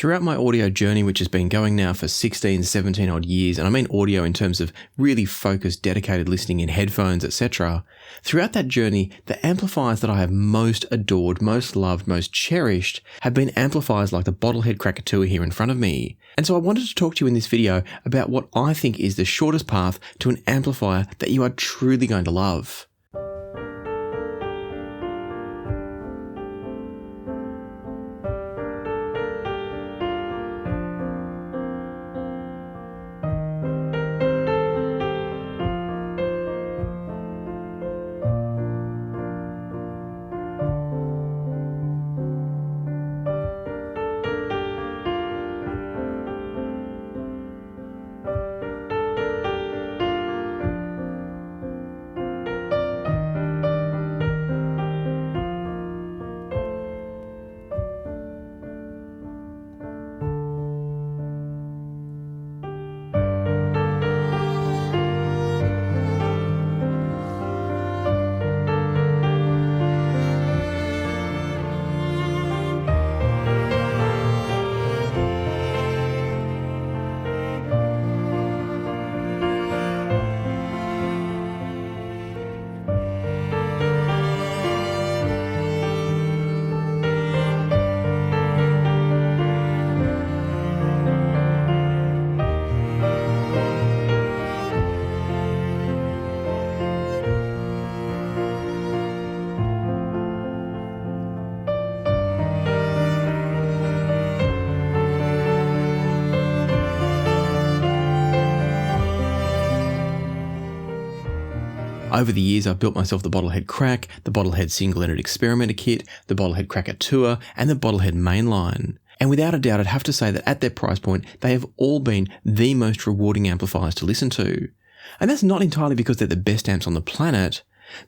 Throughout my audio journey, which has been going now for 16, 17 odd years, and I mean audio in terms of really focused, dedicated listening in headphones, etc. Throughout that journey, the amplifiers that I have most adored, most loved, most cherished have been amplifiers like the Bottlehead Crack-a-Twoa here in front of me. And so I wanted to talk to you in this video about what I think is the shortest path to an amplifier that you are truly going to love. Over the years, I've built myself the Bottlehead Crack, the Bottlehead Single-Ended Experimenter Kit, the Bottlehead Crack-a-Twoa, and the Bottlehead Mainline. And without a doubt, I'd have to say that at their price point, they have all been the most rewarding amplifiers to listen to. And that's not entirely because they're the best amps on the planet,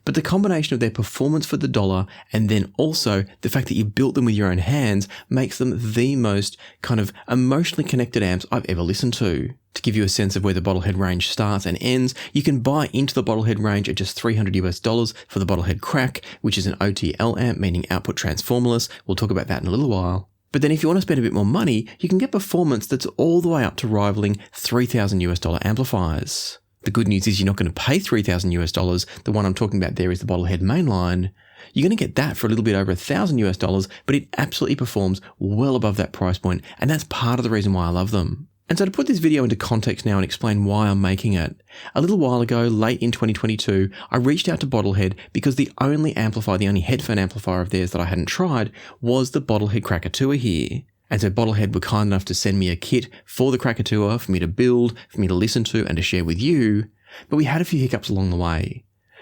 but the combination of their performance for the dollar and then also the fact that you built them with your own hands makes them the most kind of emotionally connected amps I've ever listened to. To give you a sense of where the Bottlehead range starts and ends, you can buy into the Bottlehead range at just $300 for the Bottlehead Crack, which is an OTL amp, meaning output transformerless. We'll talk about that in a little while. But then if you want to spend a bit more money, you can get performance that's all the way up to rivaling $3,000 amplifiers. The good news is you're not going to pay $3,000. The one I'm talking about there is the Bottlehead Mainline. You're going to get that for a little bit over $1,000, but it absolutely performs well above that price point, and that's part of the reason why I love them. And so to put this video into context now and explain why I'm making it, a little while ago, late in 2022, I reached out to Bottlehead because the only headphone amplifier of theirs that I hadn't tried was the Bottlehead Crack-a-Twoa here. And so Bottlehead were kind enough to send me a kit for the Crack-a-Twoa for me to build, for me to listen to and to share with you, but we had a few hiccups along the way.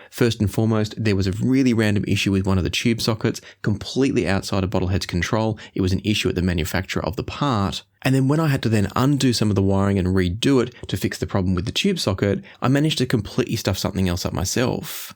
First and foremost, there was a really random issue with one of the tube sockets, completely outside of Bottlehead's control. It was an issue at the manufacturer of the part. And then when I had to then undo some of the wiring and redo it to fix the problem with the tube socket, I managed to completely stuff something else up myself.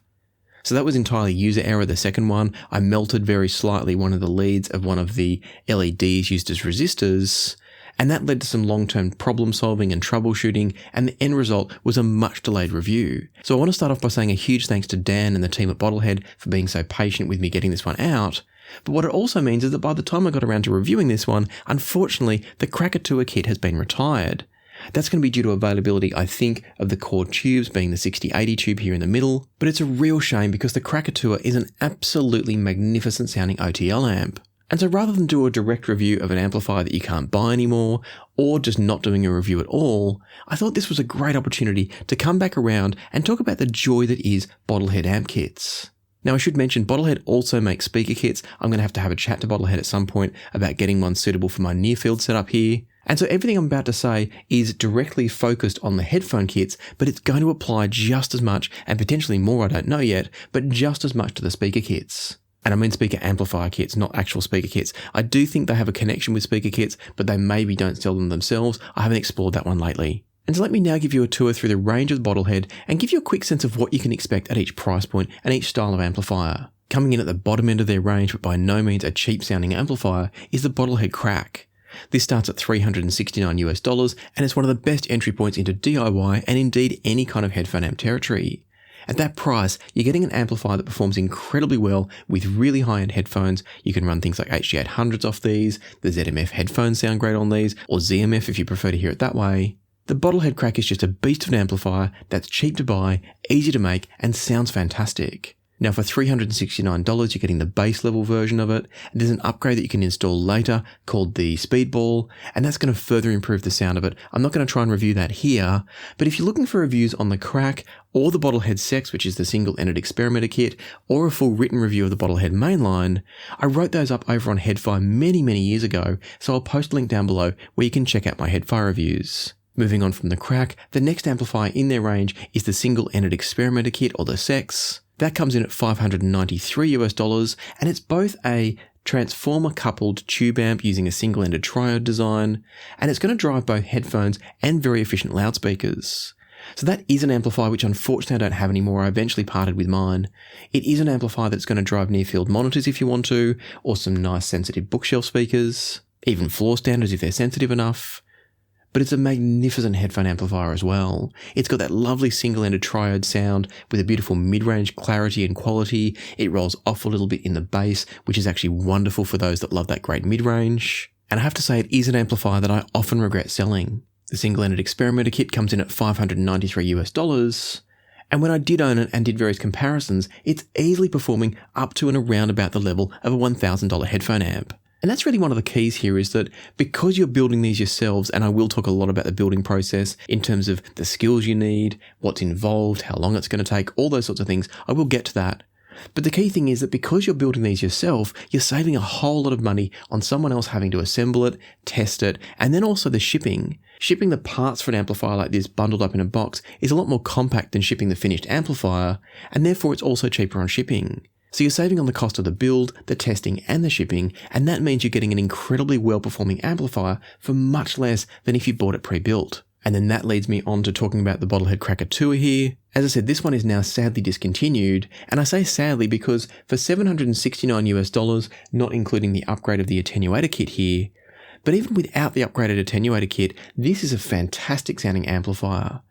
So that was entirely user error. The second one, I melted very slightly one of the leads of one of the LEDs used as resistors, and that led to some long-term problem solving and troubleshooting, and the end result was a much delayed review. So I want to start off by saying a huge thanks to Dan and the team at Bottlehead for being so patient with me getting this one out. But what it also means is that by the time I got around to reviewing this one, unfortunately, the Crack-a-Twoa kit has been retired. That's going to be due to availability, I think, of the core tubes being the 6080 tube here in the middle, but it's a real shame because the Crack-a-Twoa is an absolutely magnificent sounding OTL amp. And so rather than do a direct review of an amplifier that you can't buy anymore, or just not doing a review at all, I thought this was a great opportunity to come back around and talk about the joy that is Bottlehead amp kits. Now I should mention Bottlehead also makes speaker kits. I'm going to have a chat to Bottlehead at some point about getting one suitable for my near field setup here. And so everything I'm about to say is directly focused on the headphone kits, but it's going to apply just as much, and potentially more, I don't know yet, but just as much to the speaker kits. And I mean speaker amplifier kits, not actual speaker kits. I do think they have a connection with speaker kits, but they maybe don't sell them themselves. I haven't explored that one lately. And so let me now give you a tour through the range of Bottlehead and give you a quick sense of what you can expect at each price point and each style of amplifier. Coming in at the bottom end of their range, but by no means a cheap sounding amplifier, is the Bottlehead Crack. This starts at $369 and it's one of the best entry points into DIY and indeed any kind of headphone amp territory. At that price, you're getting an amplifier that performs incredibly well with really high-end headphones. You can run things like HD800s off these, the ZMF headphones sound great on these, or ZMF if you prefer to hear it that way. The Bottlehead Crack is just a beast of an amplifier that's cheap to buy, easy to make, and sounds fantastic. Now for $369, you're getting the base level version of it. There's an upgrade that you can install later called the Speedball, and that's going to further improve the sound of it. I'm not going to try and review that here, but if you're looking for reviews on the Crack or the Bottlehead Sex, which is the single-ended experimenter kit, or a full written review of the Bottlehead Mainline, I wrote those up over on Headfire many years ago, so I'll post a link down below where you can check out my Headfire reviews. Moving on from the Crack, the next amplifier in their range is the single-ended experimenter kit, or the Sex. That comes in at $593 and it's both a transformer-coupled tube amp using a single-ended triode design, and it's going to drive both headphones and very efficient loudspeakers. So that is an amplifier which unfortunately I don't have anymore. I eventually parted with mine. It is an amplifier that's going to drive near-field monitors if you want to, or some nice sensitive bookshelf speakers, even floor standers if they're sensitive enough. But it's a magnificent headphone amplifier as well. It's got that lovely single-ended triode sound with a beautiful mid-range clarity and quality. It rolls off a little bit in the bass, which is actually wonderful for those that love that great mid-range. And I have to say it is an amplifier that I often regret selling. The single-ended experimenter kit comes in at $593. And when I did own it and did various comparisons, it's easily performing up to and around about the level of a $1,000 headphone amp. And that's really one of the keys here, is that because you're building these yourselves, and I will talk a lot about the building process in terms of the skills you need, what's involved, how long it's going to take, all those sorts of things, I will get to that. But the key thing is that because you're building these yourself, you're saving a whole lot of money on someone else having to assemble it, test it, and then also the shipping. Shipping the parts for an amplifier like this bundled up in a box is a lot more compact than shipping the finished amplifier, and therefore it's also cheaper on shipping. So you're saving on the cost of the build, the testing, and the shipping, and that means you're getting an incredibly well-performing amplifier for much less than if you bought it pre-built. And then that leads me on to talking about the Bottlehead Crack-a-Twoa here. As I said, this one is now sadly discontinued, and I say sadly because for $769, not including the upgrade of the attenuator kit here, but even without the upgraded attenuator kit, this is a fantastic sounding amplifier.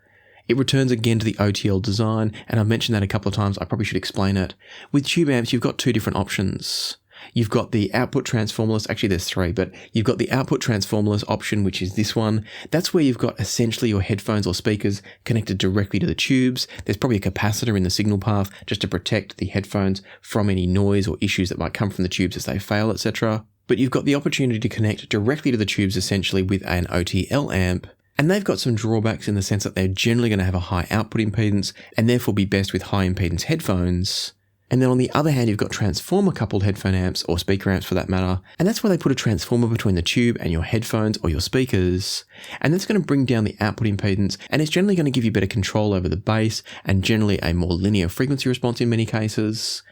It returns again to the OTL design, and I've mentioned that a couple of times, I probably should explain it. With tube amps, you've got two different options. You've got the output transformerless, actually there's three, but you've got the output transformerless option, which is this one. That's where you've got essentially your headphones or speakers connected directly to the tubes. There's probably a capacitor in the signal path just to protect the headphones from any noise or issues that might come from the tubes as they fail, etc. But you've got the opportunity to connect directly to the tubes essentially with an OTL amp. And they've got some drawbacks in the sense that they're generally going to have a high output impedance and therefore be best with high impedance headphones. And then on the other hand, you've got transformer coupled headphone amps, or speaker amps for that matter, and that's where they put a transformer between the tube and your headphones or your speakers. And that's going to bring down the output impedance, and it's generally going to give you better control over the bass and generally a more linear frequency response in many cases.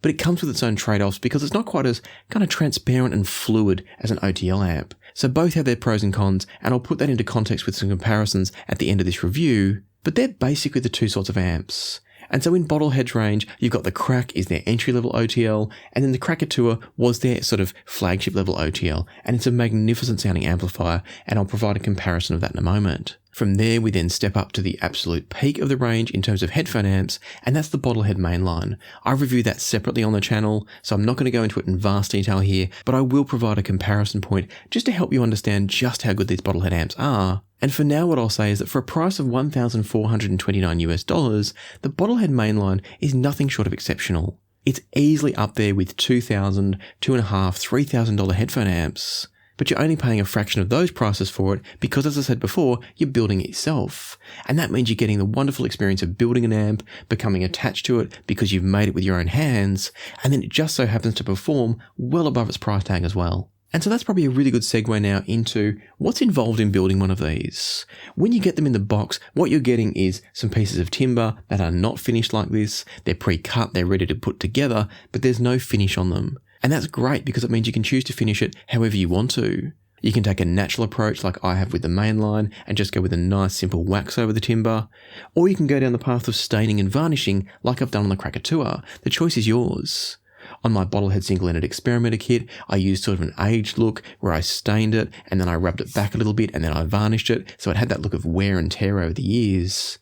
But it comes with its own trade-offs because it's not quite as kind of transparent and fluid as an OTL amp. So both have their pros and cons, and I'll put that into context with some comparisons at the end of this review, but they're basically the two sorts of amps. And so in Bottlehead's range, you've got the Crack is their entry-level OTL, and then the Crack-a-Twoa was their sort of flagship-level OTL, and it's a magnificent sounding amplifier, and I'll provide a comparison of that in a moment. From there, we then step up to the absolute peak of the range in terms of headphone amps, and that's the Bottlehead Mainline. I reviewed that separately on the channel, so I'm not going to go into it in vast detail here, but I will provide a comparison point just to help you understand just how good these Bottlehead amps are. And for now, what I'll say is that for a price of $1,429, the Bottlehead Mainline is nothing short of exceptional. It's easily up there with $2,000, $2,500, $3,000 headphone amps. But you're only paying a fraction of those prices for it because, as I said before, you're building it yourself. And that means you're getting the wonderful experience of building an amp, becoming attached to it because you've made it with your own hands, and then it just so happens to perform well above its price tag as well. And so that's probably a really good segue now into what's involved in building one of these. When you get them in the box, what you're getting is some pieces of timber that are not finished like this. They're pre-cut, they're ready to put together, but there's no finish on them. And that's great because it means you can choose to finish it however you want to. You can take a natural approach like I have with the Mainline and just go with a nice simple wax over the timber. Or you can go down the path of staining and varnishing like I've done on the Crack-a-Twoa. The choice is yours. On my Bottlehead single-ended experimenter kit, I used sort of an aged look where I stained it and then I rubbed it back a little bit and then I varnished it so it had that look of wear and tear over the years.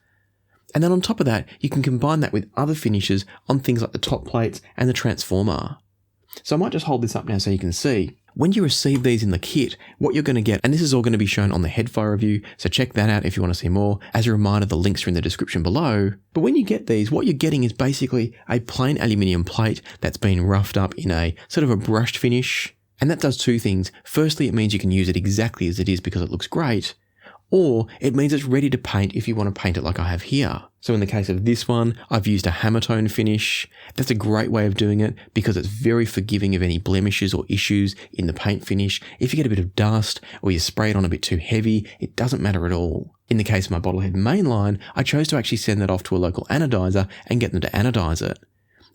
And then on top of that, you can combine that with other finishes on things like the top plates and the transformer. So I might just hold this up now so you can see. When you receive these in the kit, what you're going to get, and this is all going to be shown on the Headphone review, so check that out if you want to see more. As a reminder, the links are in the description below. But when you get these, what you're getting is basically a plain aluminium plate that's been roughed up in a sort of a brushed finish. And that does two things. Firstly, it means you can use it exactly as it is because it looks great. Or it means it's ready to paint if you want to paint it like I have here. So in the case of this one, I've used a hammer tone finish. That's a great way of doing it because it's very forgiving of any blemishes or issues in the paint finish. If you get a bit of dust or you spray it on a bit too heavy, it doesn't matter at all. In the case of my Bottlehead Mainline, I chose to actually send that off to a local anodizer and get them to anodize it.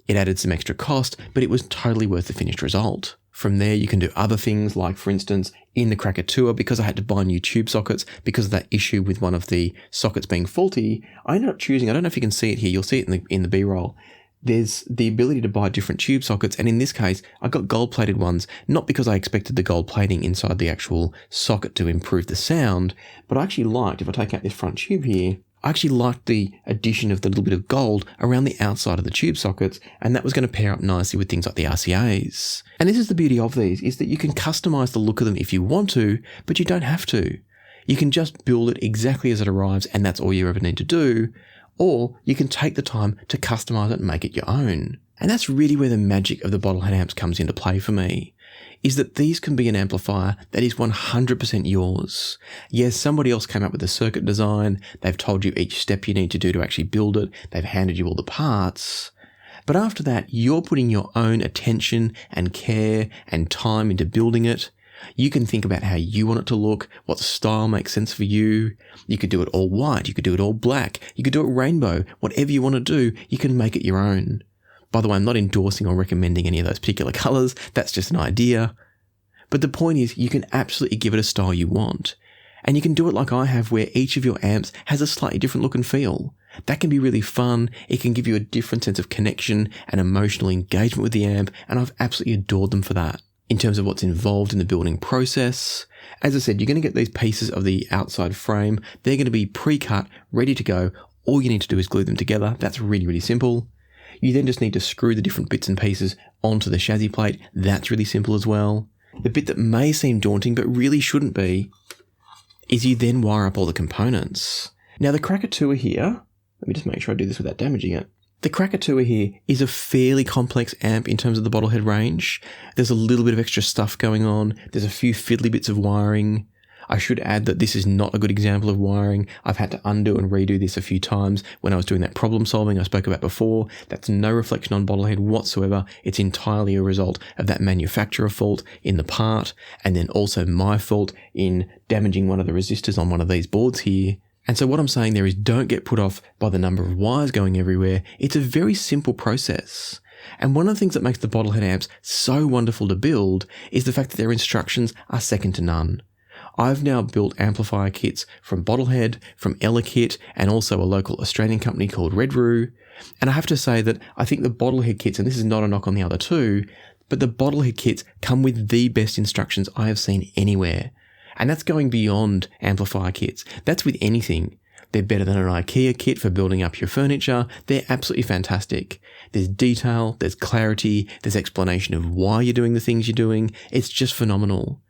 It added some extra cost, but it was totally worth the finished result. From there, you can do other things like, for instance, in the Crack-a-Twoa, because I had to buy new tube sockets because of that issue with one of the sockets being faulty, I ended up choosing, I don't know if you can see it here, you'll see it in the B-roll. There's the ability to buy different tube sockets, and in this case, I got gold-plated ones, not because I expected the gold plating inside the actual socket to improve the sound, but I actually liked, if I take out this front tube here, I actually liked the addition of the little bit of gold around the outside of the tube sockets, and that was going to pair up nicely with things like the RCAs. And this is the beauty of these, is that you can customize the look of them if you want to, but you don't have to. You can just build it exactly as it arrives, and that's all you ever need to do, or you can take the time to customize it and make it your own. And that's really where the magic of the Bottlehead amps comes into play for me, is that these can be an amplifier that is 100% yours. Yes, somebody else came up with a circuit design, they've told you each step you need to do to actually build it, they've handed you all the parts, but after that, you're putting your own attention and care and time into building it. You can think about how you want it to look, what style makes sense for you. You could do it all white, you could do it all black, you could do it rainbow, whatever you want to do, you can make it your own. By the way, I'm not endorsing or recommending any of those particular colours, that's just an idea. But the point is, you can absolutely give it a style you want. And you can do it like I have, where each of your amps has a slightly different look and feel. That can be really fun, it can give you a different sense of connection and emotional engagement with the amp, and I've absolutely adored them for that. In terms of what's involved in the building process, as I said, you're going to get these pieces of the outside frame, they're going to be pre-cut, ready to go, all you need to do is glue them together, that's really, really simple. You then just need to screw the different bits and pieces onto the chassis plate. That's really simple as well. The bit that may seem daunting but really shouldn't be is you then wire up all the components. Now the Crack-a-Twoa here, let me just make sure I do this without damaging it. The Crack-a-Twoa here is a fairly complex amp in terms of the Bottlehead range. There's a little bit of extra stuff going on. There's a few fiddly bits of wiring. I should add that this is not a good example of wiring. I've had to undo and redo this a few times when I was doing that problem solving I spoke about before. That's no reflection on Bottlehead whatsoever. It's entirely a result of that manufacturer fault in the part, and then also my fault in damaging one of the resistors on one of these boards here. And so what I'm saying there is, don't get put off by the number of wires going everywhere. It's a very simple process. And one of the things that makes the Bottlehead amps so wonderful to build is the fact that their instructions are second to none. I've now built amplifier kits from Bottlehead, from Elekit, and also a local Australian company called Redroo. And I have to say that I think the Bottlehead kits, and this is not a knock on the other two, but the Bottlehead kits come with the best instructions I have seen anywhere. And that's going beyond amplifier kits. That's with anything. They're better than an IKEA kit for building up your furniture. They're absolutely fantastic. There's detail, there's clarity, there's explanation of why you're doing the things you're doing. It's just phenomenal.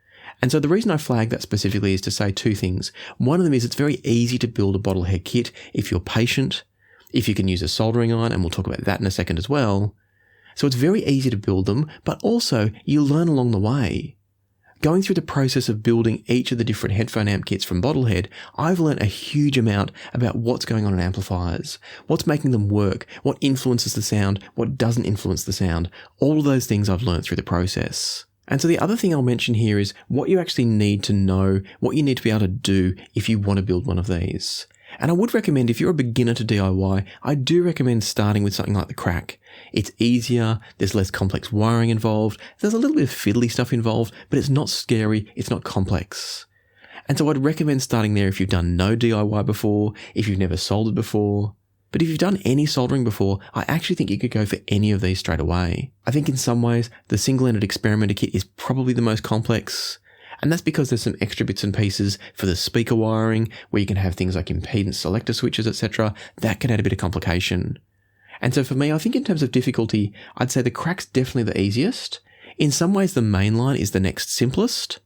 And so the reason I flagged that specifically is to say two things. One of them is it's very easy to build a Bottlehead kit if you're patient, if you can use a soldering iron, and we'll talk about that in a second as well. So it's very easy to build them, but also you learn along the way. Going through the process of building each of the different headphone amp kits from Bottlehead, I've learned a huge amount about what's going on in amplifiers, what's making them work, what influences the sound, what doesn't influence the sound. All of those things I've learned through the process. And so the other thing I'll mention here is what you actually need to know, what you need to be able to do if you want to build one of these. And I would recommend, if you're a beginner to DIY, I do recommend starting with something like the Crack. It's easier, there's less complex wiring involved, there's a little bit of fiddly stuff involved, but it's not scary, it's not complex. And so I'd recommend starting there if you've done no DIY before, if you've never soldered before. But if you've done any soldering before, I actually think you could go for any of these straight away. I think in some ways, the single-ended experimenter kit is probably the most complex. And that's because there's some extra bits and pieces for the speaker wiring, where you can have things like impedance selector switches, etc. That can add a bit of complication. And so for me, I think in terms of difficulty, I'd say the Crack's definitely the easiest. In some ways, the Mainline is the next simplest.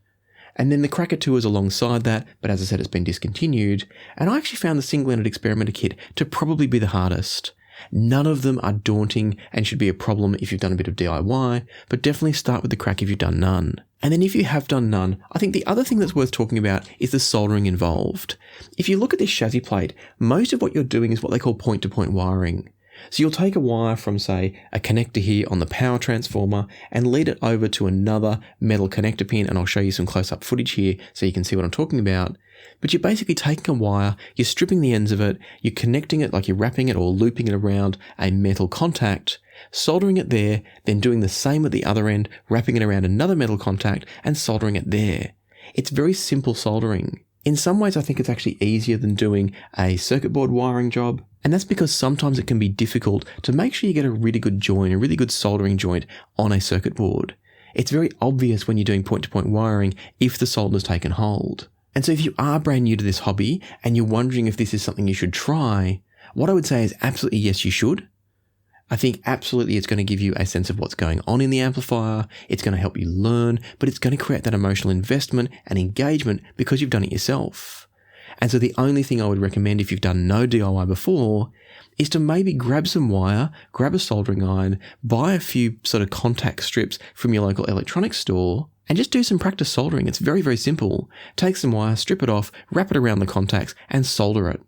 And then the Crack-a-Twoa is alongside that, but as I said, it's been discontinued. And I actually found the single-ended experimenter kit to probably be the hardest. None of them are daunting and should be a problem if you've done a bit of DIY, but definitely start with the Crack if you've done none. And then if you have done none, I think the other thing that's worth talking about is the soldering involved. If you look at this chassis plate, most of what you're doing is what they call point-to-point wiring. So you'll take a wire from, say, a connector here on the power transformer and lead it over to another metal connector pin, and I'll show you some close-up footage here so you can see what I'm talking about. But you're basically taking a wire, you're stripping the ends of it, you're connecting it like you're wrapping it or looping it around a metal contact, soldering it there, then doing the same at the other end, wrapping it around another metal contact and soldering it there. It's very simple soldering. In some ways, I think it's actually easier than doing a circuit board wiring job. And that's because sometimes it can be difficult to make sure you get a really good joint, a really good soldering joint on a circuit board. It's very obvious when you're doing point-to-point wiring if the solder's taken hold. And so if you are brand new to this hobby and you're wondering if this is something you should try, what I would say is absolutely yes, you should. I think absolutely it's going to give you a sense of what's going on in the amplifier, it's going to help you learn, but it's going to create that emotional investment and engagement because you've done it yourself. And so the only thing I would recommend if you've done no DIY before is to maybe grab some wire, grab a soldering iron, buy a few sort of contact strips from your local electronics store, and just do some practice soldering. It's very, very simple. Take some wire, strip it off, wrap it around the contacts, and solder it.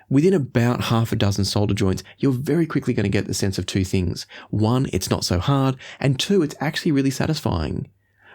Within about half a dozen solder joints, you're very quickly going to get the sense of two things. One, it's not so hard, and two, it's actually really satisfying.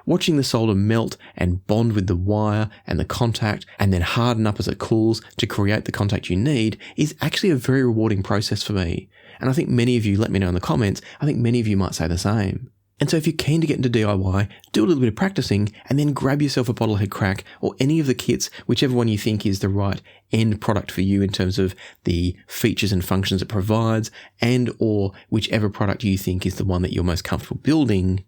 Watching the solder melt and bond with the wire and the contact and then harden up as it cools to create the contact you need is actually a very rewarding process for me. And I think many of you, let me know in the comments, I think many of you might say the same. And so if you're keen to get into DIY, do a little bit of practicing and then grab yourself a Bottlehead Crack or any of the kits, whichever one you think is the right end product for you in terms of the features and functions it provides, and or whichever product you think is the one that you're most comfortable building.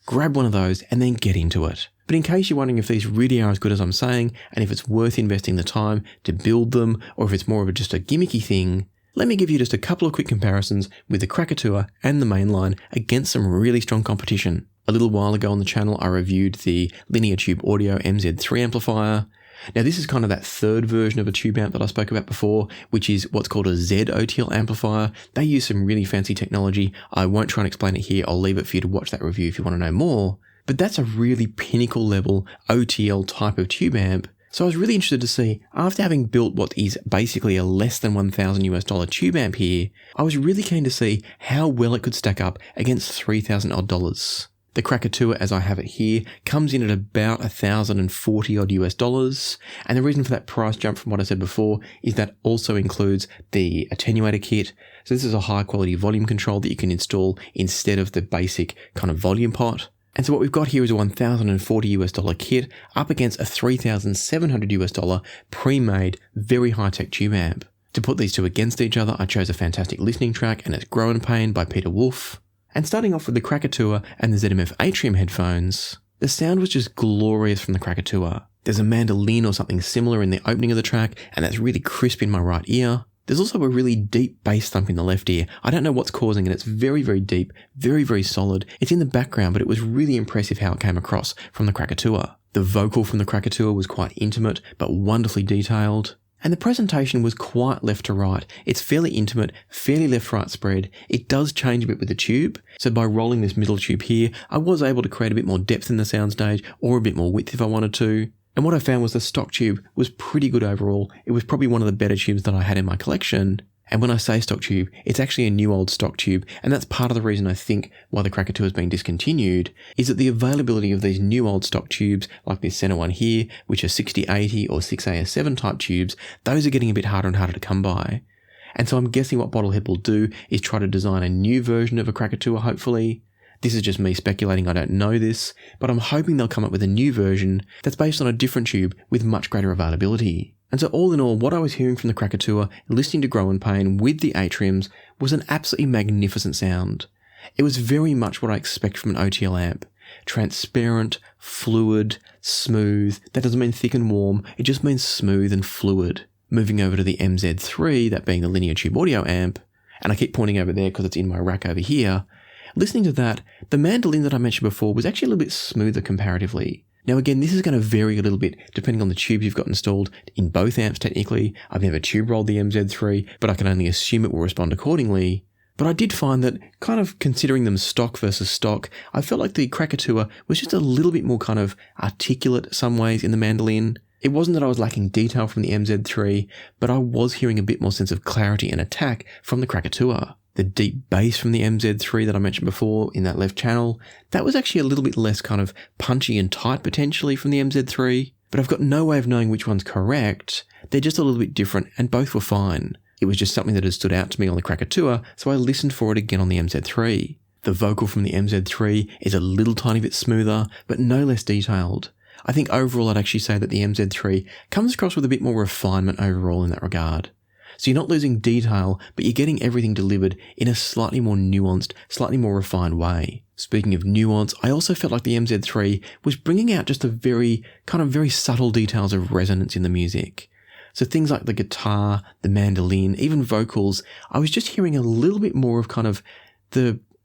Grab one of those and then get into it. But in case you're wondering if these really are as good as I'm saying, and if it's worth investing the time to build them, or if it's more of just a gimmicky thing, let me give you just a couple of quick comparisons with the Crack-a-Twoa and the Mainline against some really strong competition. A little while ago on the channel, I reviewed the Linear Tube Audio MZ3 amplifier. Now this is kind of that third version of a tube amp that I spoke about before, which is what's called a ZOTL amplifier. They use some really fancy technology. I won't try and explain it here. I'll leave it for you to watch that review if you want to know more. But that's a really pinnacle level OTL type of tube amp. So I was really interested to see, after having built what is basically a less than $1,000 tube amp here, I was really keen to see how well it could stack up against $3,000 odd. The Crack-a-Twoa, as I have it here, comes in at about $1,040 odd, and the reason for that price jump from what I said before is that also includes the attenuator kit. So this is a high quality volume control that you can install instead of the basic kind of volume pot. And so what we've got here is a $1,040 kit up against a $3,700 pre-made, very high-tech tube amp. To put these two against each other, I chose a fantastic listening track, and it's Growing Pain by Peter Wolf. And starting off with the Crack-a-Twoa and the ZMF Atrium headphones, the sound was just glorious from the Crack-a-Twoa. There's a mandolin or something similar in the opening of the track, and that's really crisp in my right ear. There's also a really deep bass thump in the left ear. I don't know what's causing it. It's very, very deep, very, very solid. It's in the background, but it was really impressive how it came across from the Crack-a-Twoa. The vocal from the Crack-a-Twoa was quite intimate, but wonderfully detailed. And the presentation was quite left to right. It's fairly intimate, fairly left-right spread. It does change a bit with the tube. So by rolling this middle tube here, I was able to create a bit more depth in the soundstage, or a bit more width if I wanted to. And what I found was the stock tube was pretty good overall. It was probably one of the better tubes that I had in my collection. And when I say stock tube, it's actually a new old stock tube. And that's part of the reason I think why the Crack-a-Twoa has been discontinued, is that the availability of these new old stock tubes, like this center one here, which are 6080 or 6AS7 type tubes, those are getting a bit harder and harder to come by. And so I'm guessing what Bottlehead will do is try to design a new version of a Crack-a-Twoa, hopefully. This is just me speculating, I don't know this, but I'm hoping they'll come up with a new version that's based on a different tube with much greater availability. And so all in all, what I was hearing from the Crack-a-Twoa, listening to Growing Pain with the Atriums, was an absolutely magnificent sound. It was very much what I expect from an OTL amp. Transparent, fluid, smooth. That doesn't mean thick and warm, it just means smooth and fluid. Moving over to the MZ3, that being the linear tube audio amp, and I keep pointing over there because it's in my rack over here. Listening to that, the mandolin that I mentioned before was actually a little bit smoother comparatively. Now again, this is going to vary a little bit depending on the tube you've got installed in both amps technically. I've never tube rolled the MZ3, but I can only assume it will respond accordingly. But I did find that, kind of considering them stock versus stock, I felt like the Crack-a-Twoa was just a little bit more kind of articulate some ways in the mandolin. It wasn't that I was lacking detail from the MZ3, but I was hearing a bit more sense of clarity and attack from the Crack-a-Twoa. The deep bass from the MZ3 that I mentioned before in that left channel, that was actually a little bit less kind of punchy and tight potentially from the MZ3, but I've got no way of knowing which one's correct. They're just a little bit different and both were fine. It was just something that had stood out to me on the Crack-a-Twoa, so I listened for it again on the MZ3. The vocal from the MZ3 is a little tiny bit smoother, but no less detailed. I think overall I'd actually say that the MZ3 comes across with a bit more refinement overall in that regard. So you're not losing detail, but you're getting everything delivered in a slightly more nuanced, slightly more refined way. Speaking of nuance, I also felt like the MZ3 was bringing out just a very subtle details of resonance in the music. So things like the guitar, the mandolin, even vocals, I was just hearing a little bit more of kind of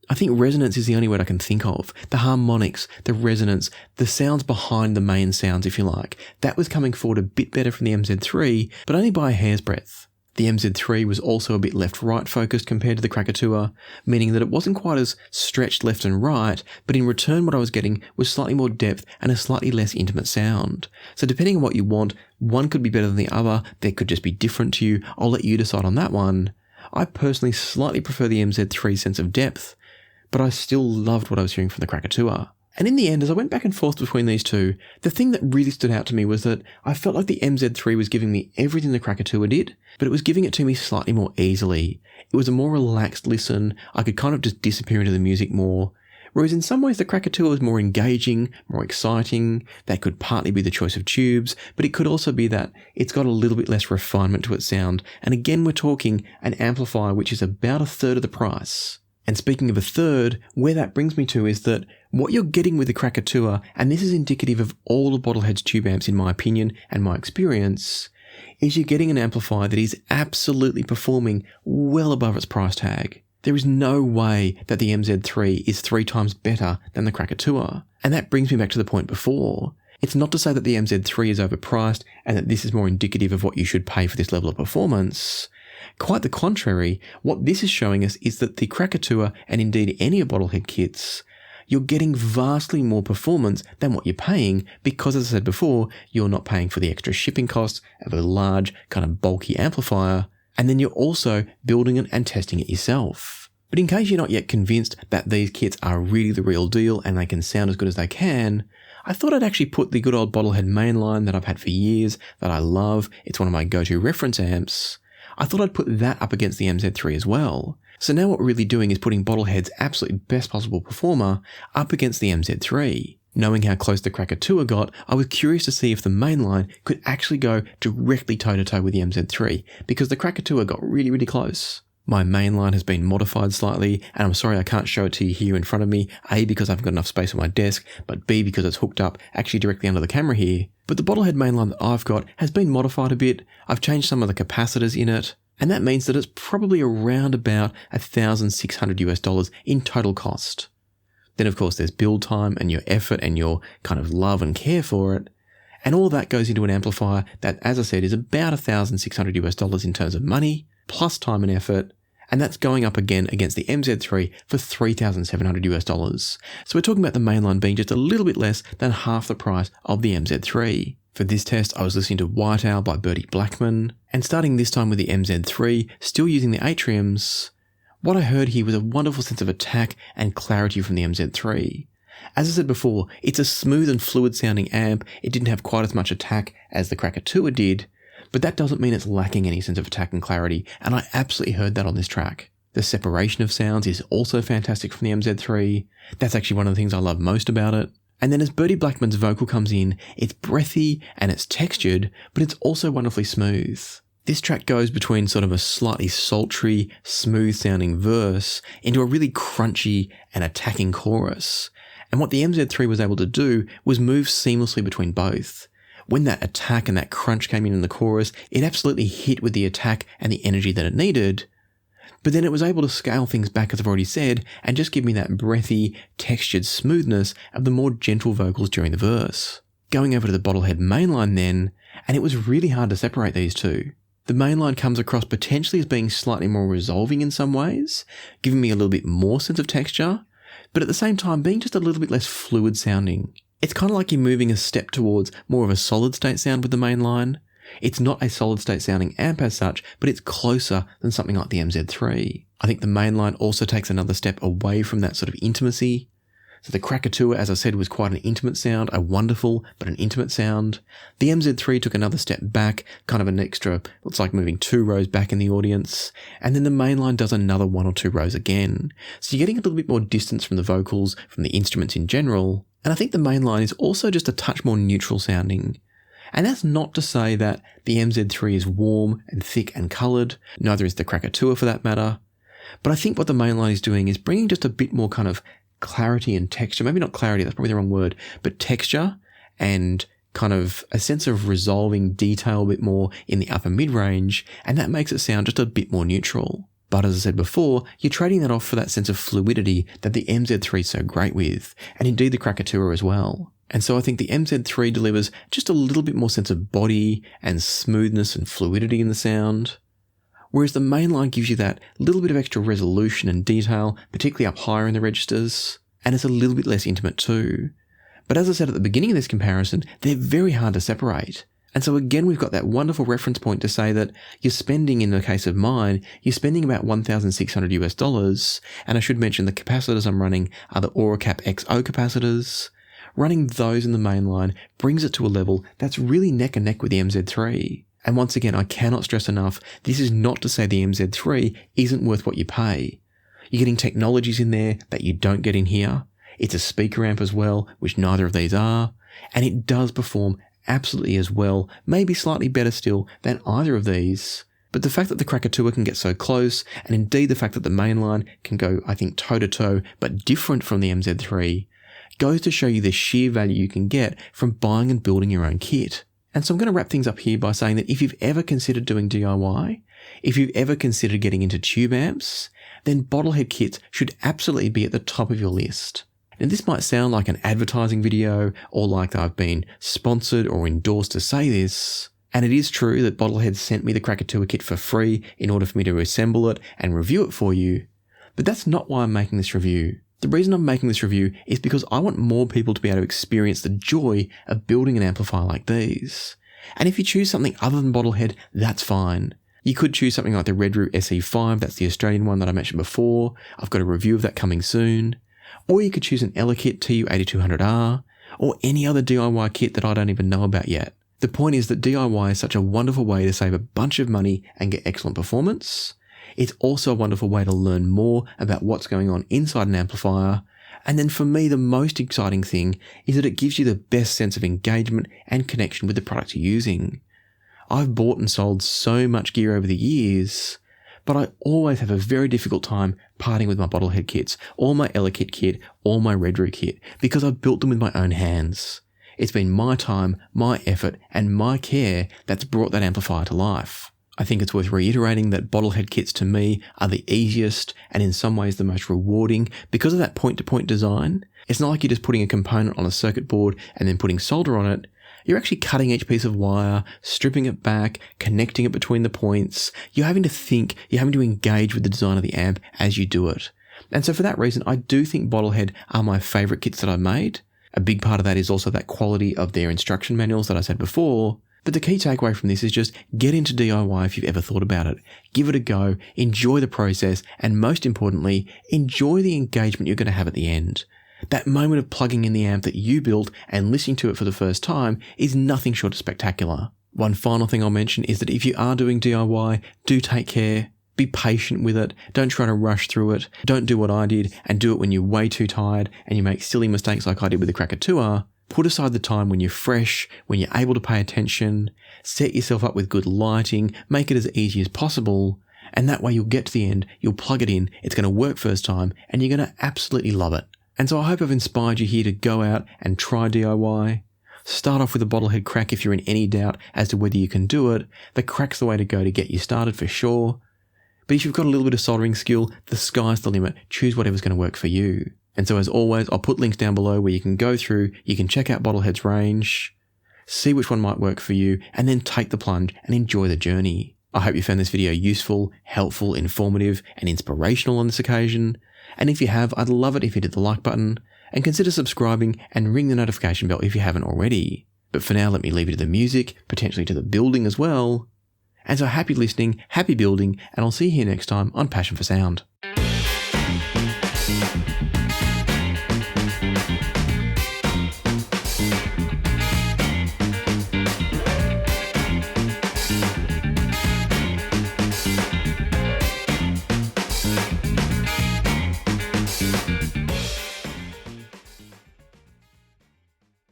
I think resonance is the only word I can think of. The harmonics, the resonance, the sounds behind the main sounds, if you like. That was coming forward a bit better from the MZ3, but only by a hair's breadth. The MZ3 was also a bit left-right focused compared to the Crack-a-Twoa, meaning that it wasn't quite as stretched left and right, but in return what I was getting was slightly more depth and a slightly less intimate sound. So depending on what you want, one could be better than the other, they could just be different to you. I'll let you decide on that one. I personally slightly prefer the MZ3 sense of depth, but I still loved what I was hearing from the Crack-a-Twoa. And in the end, as I went back and forth between these two, the thing that really stood out to me was that I felt like the MZ3 was giving me everything the Crack-a-Twoa did, but it was giving it to me slightly more easily. It was a more relaxed listen. I could kind of just disappear into the music more. Whereas in some ways the Crack-a-Twoa was more engaging, more exciting. That could partly be the choice of tubes, but it could also be that it's got a little bit less refinement to its sound. And again, we're talking an amplifier which is about a third of the price. And speaking of a third, where that brings me to is that what you're getting with the Crack-a-Twoa, and this is indicative of all the Bottlehead's tube amps in my opinion and my experience, is you're getting an amplifier that is absolutely performing well above its price tag. There is no way that the MZ3 is 3 times better than the Crack-a-Twoa. And that brings me back to the point before. It's not to say that the MZ3 is overpriced and that this is more indicative of what you should pay for this level of performance. Quite the contrary, what this is showing us is that the Crack-a-Twoa, and indeed any of Bottlehead kits, you're getting vastly more performance than what you're paying because, as I said before, you're not paying for the extra shipping costs of a large, kind of bulky amplifier, and then you're also building it and testing it yourself. But in case you're not yet convinced that these kits are really the real deal and they can sound as good as they can, I thought I'd actually put the good old Bottlehead Mainline that I've had for years, that I love, it's one of my go-to reference amps, I thought I'd put that up against the MZ3 as well. So now what we're really doing is putting Bottlehead's absolutely best possible performer up against the MZ3. Knowing how close the Crack-a-Twoa got, I was curious to see if the Mainline could actually go directly toe-to-toe with the MZ3, because the Crack-a-Twoa got really, really close. My Mainline has been modified slightly, and I'm sorry I can't show it to you here in front of me, A, because I haven't got enough space on my desk, but B, because it's hooked up actually directly under the camera here. But the Bottlehead Mainline that I've got has been modified a bit. I've changed some of the capacitors in it, and that means that it's probably around about $1,600 in total cost. Then of course there's build time and your effort and your kind of love and care for it. And all that goes into an amplifier that, as I said, is about $1,600 in terms of money, plus time and effort. And that's going up again against the MZ3 for $3,700. So we're talking about the Mainline being just a little bit less than half the price of the MZ3. For this test, I was listening to White Owl by Bertie Blackman, and starting this time with the MZ3, still using the Atriums, what I heard here was a wonderful sense of attack and clarity from the MZ3. As I said before, it's a smooth and fluid sounding amp. It didn't have quite as much attack as the Crack-a-Twoa did, but that doesn't mean it's lacking any sense of attack and clarity, and I absolutely heard that on this track. The separation of sounds is also fantastic from the MZ3. That's actually one of the things I love most about it. And then as Bertie Blackman's vocal comes in, it's breathy and it's textured, but it's also wonderfully smooth. This track goes between sort of a slightly sultry, smooth sounding verse into a really crunchy and attacking chorus. And what the MZ3 was able to do was move seamlessly between both. When that attack and that crunch came in the chorus, it absolutely hit with the attack and the energy that it needed. But then it was able to scale things back, as I've already said, and just give me that breathy, textured smoothness of the more gentle vocals during the verse. Going over to the Bottlehead mainline then, and it was really hard to separate these two. The mainline comes across potentially as being slightly more resolving in some ways, giving me a little bit more sense of texture, but at the same time being just a little bit less fluid sounding. It's kind of like you're moving a step towards more of a solid state sound with the mainline. It's not a solid state sounding amp as such, but it's closer than something like the MZ3. I think the mainline also takes another step away from that sort of intimacy. So the Crack-a-Twoa, as I said, was quite an intimate sound, a wonderful but an intimate sound. The MZ3 took another step back, kind of an extra, looks like moving 2 rows back in the audience. And then the mainline does another 1 or 2 rows again. So you're getting a little bit more distance from the vocals, from the instruments in general. And I think the mainline is also just a touch more neutral sounding. And that's not to say that the MZ3 is warm and thick and coloured, neither is the Crack-a-Twoa for that matter. But I think what the mainline is doing is bringing just a bit more kind of clarity and texture, maybe not clarity, that's probably the wrong word, but texture and kind of a sense of resolving detail a bit more in the upper mid-range, and that makes it sound just a bit more neutral. But as I said before, you're trading that off for that sense of fluidity that the MZ3 is so great with, and indeed the Crack-a-Twoa as well. And so I think the MZ3 delivers just a little bit more sense of body and smoothness and fluidity in the sound, whereas the mainline gives you that little bit of extra resolution and detail, particularly up higher in the registers, and it's a little bit less intimate too. But as I said at the beginning of this comparison, they're very hard to separate. And so again, we've got that wonderful reference point to say that you're spending, in the case of mine, you're spending about $1,600 US, and I should mention the capacitors I'm running are the AuraCap XO capacitors. Running those in the mainline brings it to a level that's really neck and neck with the MZ3. And once again, I cannot stress enough, this is not to say the MZ3 isn't worth what you pay. You're getting technologies in there that you don't get in here. It's a speaker amp as well, which neither of these are. And it does perform absolutely as well, maybe slightly better still than either of these. But the fact that the Crack-a-Twoa can get so close, and indeed the fact that the mainline can go, I think, toe-to-toe, but different from the MZ3, goes to show you the sheer value you can get from buying and building your own kit. And so I'm going to wrap things up here by saying that if you've ever considered doing DIY, if you've ever considered getting into tube amps, then Bottlehead kits should absolutely be at the top of your list. And this might sound like an advertising video or like I've been sponsored or endorsed to say this, and it is true that Bottlehead sent me the Crack-a-Twoa kit for free in order for me to assemble it and review it for you, but that's not why I'm making this review. The reason I'm making this review is because I want more people to be able to experience the joy of building an amplifier like these. And if you choose something other than Bottlehead, that's fine. You could choose something like the Redroot SE5, that's the Australian one that I mentioned before. I've got a review of that coming soon. Or you could choose an Elekit TU8200R, or any other DIY kit that I don't even know about yet. The point is that DIY is such a wonderful way to save a bunch of money and get excellent performance. It's also a wonderful way to learn more about what's going on inside an amplifier. And then for me, the most exciting thing is that it gives you the best sense of engagement and connection with the product you're using. I've bought and sold so much gear over the years, but I always have a very difficult time parting with my Bottlehead kits, or my Elekit kit, or my Redroot kit, because I've built them with my own hands. It's been my time, my effort, and my care that's brought that amplifier to life. I think it's worth reiterating that Bottlehead kits to me are the easiest and in some ways the most rewarding because of that point-to-point design. It's not like you're just putting a component on a circuit board and then putting solder on it. You're actually cutting each piece of wire, stripping it back, connecting it between the points. You're having to think, you're having to engage with the design of the amp as you do it. And so for that reason, I do think Bottlehead are my favourite kits that I've made. A big part of that is also that quality of their instruction manuals that I said before. But the key takeaway from this is just get into DIY if you've ever thought about it. Give it a go, enjoy the process, and most importantly, enjoy the engagement you're going to have at the end. That moment of plugging in the amp that you built and listening to it for the first time is nothing short of spectacular. One final thing I'll mention is that if you are doing DIY, do take care. Be patient with it. Don't try to rush through it. Don't do what I did and do it when you're way too tired and you make silly mistakes like I did with the Crack-a-Twoa. Put aside the time when you're fresh, when you're able to pay attention, set yourself up with good lighting, make it as easy as possible, and that way you'll get to the end, you'll plug it in, it's going to work first time, and you're going to absolutely love it. And so I hope I've inspired you here to go out and try DIY. Start off with a Bottlehead crack if you're in any doubt as to whether you can do it. The crack's the way to go to get you started for sure. But if you've got a little bit of soldering skill, the sky's the limit. Choose whatever's going to work for you. And so as always, I'll put links down below where you can go through, you can check out Bottlehead's range, see which one might work for you, and then take the plunge and enjoy the journey. I hope you found this video useful, helpful, informative, and inspirational on this occasion. And if you have, I'd love it if you hit the like button and consider subscribing and ring the notification bell if you haven't already. But for now, let me leave you to the music, potentially to the building as well. And so happy listening, happy building, and I'll see you here next time on Passion for Sound.